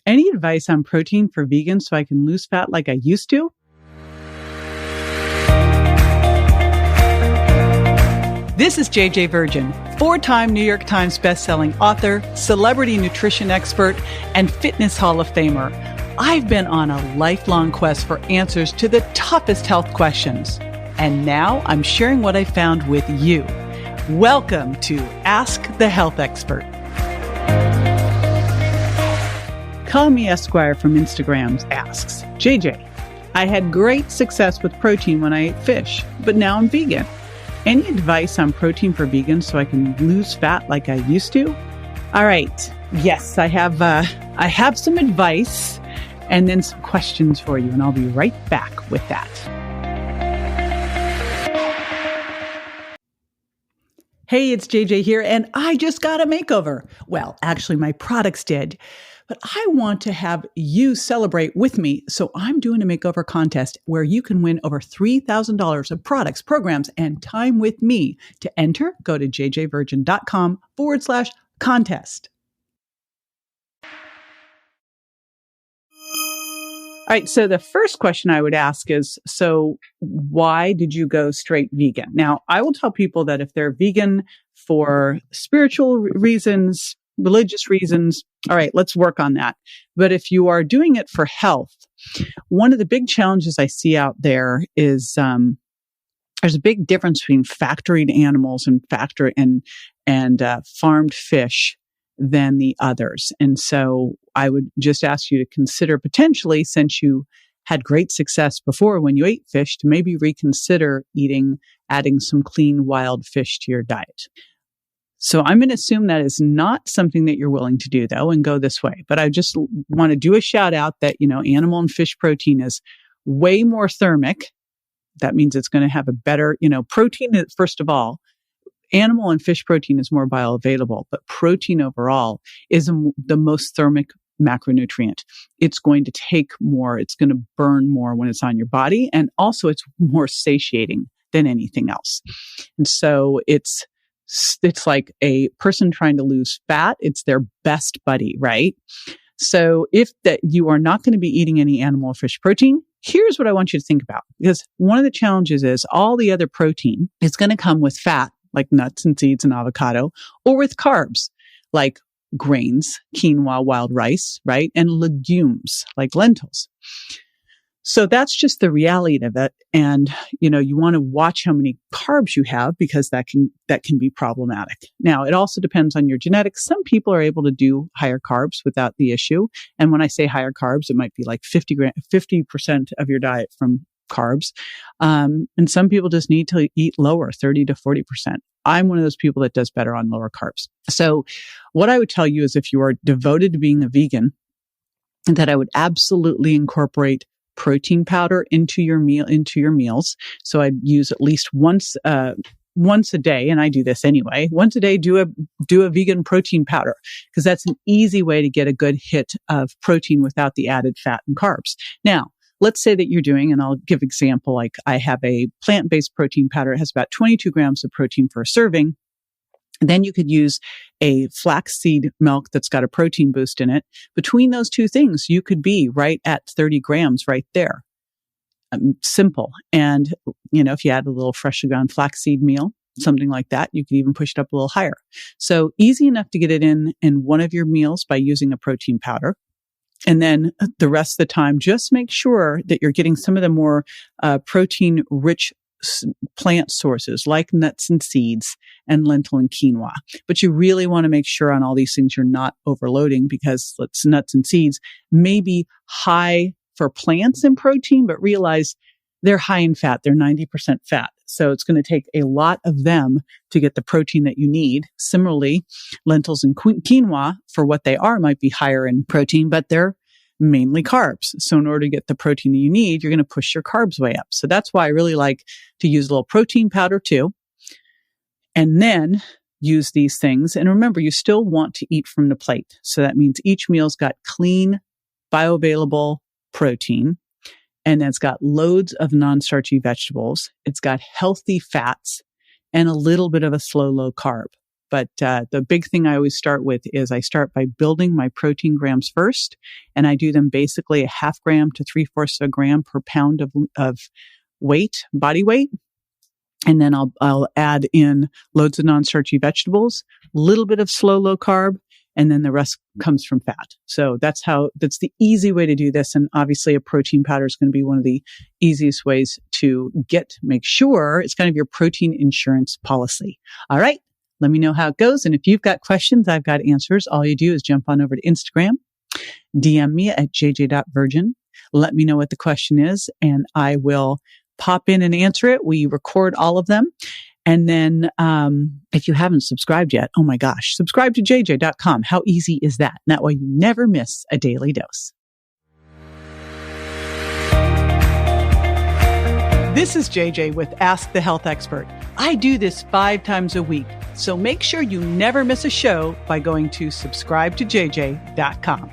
Any advice on protein for vegans so I can lose fat like I used to? This is JJ Virgin, 4-time New York Times bestselling author, celebrity nutrition expert, and fitness Hall of Famer. I've been on a lifelong quest for answers to the toughest health questions. And now I'm sharing what I found with you. Welcome to Ask the Health Expert. Call Me Esquire from Instagram asks, JJ, I had great success with protein when I ate fish, but now I'm vegan. Any advice on protein for vegans so I can lose fat like I used to? All right. Yes, I have some advice and then some questions for you, and I'll be right back with that. Hey, it's JJ here, and I just got a makeover. Well, actually, my products did. But I want to have you celebrate with me, so I'm doing a makeover contest where you can win over $3,000 of products, programs, and time with me. To enter, go to jjvirgin.com/contest. All right, so the first question I would ask is, so why did you go straight vegan? Now, I will tell people that if they're vegan for spiritual reasons, religious reasons, all right, let's work on that. But if you are doing it for health, one of the big challenges I see out there is there's a big difference between factoried animals and farmed fish than the others. And so I would just ask you to consider potentially, since you had great success before when you ate fish, to maybe reconsider adding some clean wild fish to your diet. So I'm going to assume that is not something that you're willing to do, though, and go this way. But I just want to do a shout out that, animal and fish protein is way more thermic. That means it's going to have a better, protein, first of all, animal and fish protein is more bioavailable, but protein overall is the most thermic macronutrient. It's going to take more. It's going to burn more when it's on your body. And also it's more satiating than anything else. And so it's like a person trying to lose fat. It's their best buddy, right? So if that you are not going to be eating any animal or fish protein, here's what I want you to think about. Because one of the challenges is all the other protein is going to come with fat, like nuts and seeds and avocado, or with carbs, like grains, quinoa, wild rice, right? And legumes, like lentils. So that's just the reality of it. And, you want to watch how many carbs you have because that can be problematic. Now, it also depends on your genetics. Some people are able to do higher carbs without the issue. And when I say higher carbs, it might be like 50% of your diet from carbs. And some people just need to eat lower, 30 to 40%. I'm one of those people that does better on lower carbs. So what I would tell you is if you are devoted to being a vegan, that I would absolutely incorporate protein powder into your meals. So I'd use at least once a day, and I do this anyway. Once a day, do a vegan protein powder, because that's an easy way to get a good hit of protein without the added fat and carbs. Now, let's say that you're doing, and I'll give example, like I have a plant-based protein powder. It has about 22 grams of protein per serving. Then you could use a flaxseed milk that's got a protein boost in it. Between those two things, you could be right at 30 grams right there. Simple. And, if you add a little freshly ground flaxseed meal, something like that, you could even push it up a little higher. So easy enough to get it in one of your meals by using a protein powder. And then the rest of the time, just make sure that you're getting some of the more protein-rich plant sources like nuts and seeds and lentil and quinoa. But you really want to make sure on all these things you're not overloading, because nuts and seeds may be high for plants in protein, but realize they're high in fat. They're 90% fat. So it's going to take a lot of them to get the protein that you need. Similarly, lentils and quinoa, for what they are, might be higher in protein, but they're mainly carbs. So in order to get the protein that you need, you're going to push your carbs way up. So that's why I really like to use a little protein powder too. And then use these things. And remember, you still want to eat from the plate. So that means each meal's got clean, bioavailable protein. And it's got loads of non-starchy vegetables. It's got healthy fats and a little bit of a slow, low carb. But the big thing I always start with is I start by building my protein grams first, and I do them basically a 0.5 gram to 3/4 of a gram per pound of weight, body weight. And then I'll add in loads of non-starchy vegetables, a little bit of slow, low carb, and then the rest comes from fat. So that's the easy way to do this. And obviously a protein powder is going to be one of the easiest ways to make sure it's kind of your protein insurance policy. All right. Let me know how it goes. And if you've got questions, I've got answers. All you do is jump on over to Instagram, DM me at jj.virgin. Let me know what the question is, and I will pop in and answer it. We record all of them. And then if you haven't subscribed yet, oh my gosh, subscribe to jj.com. How easy is that? And that way you never miss a daily dose. This is JJ with Ask the Health Expert. I do this 5 times a week, so make sure you never miss a show by going to subscribe to jj.com.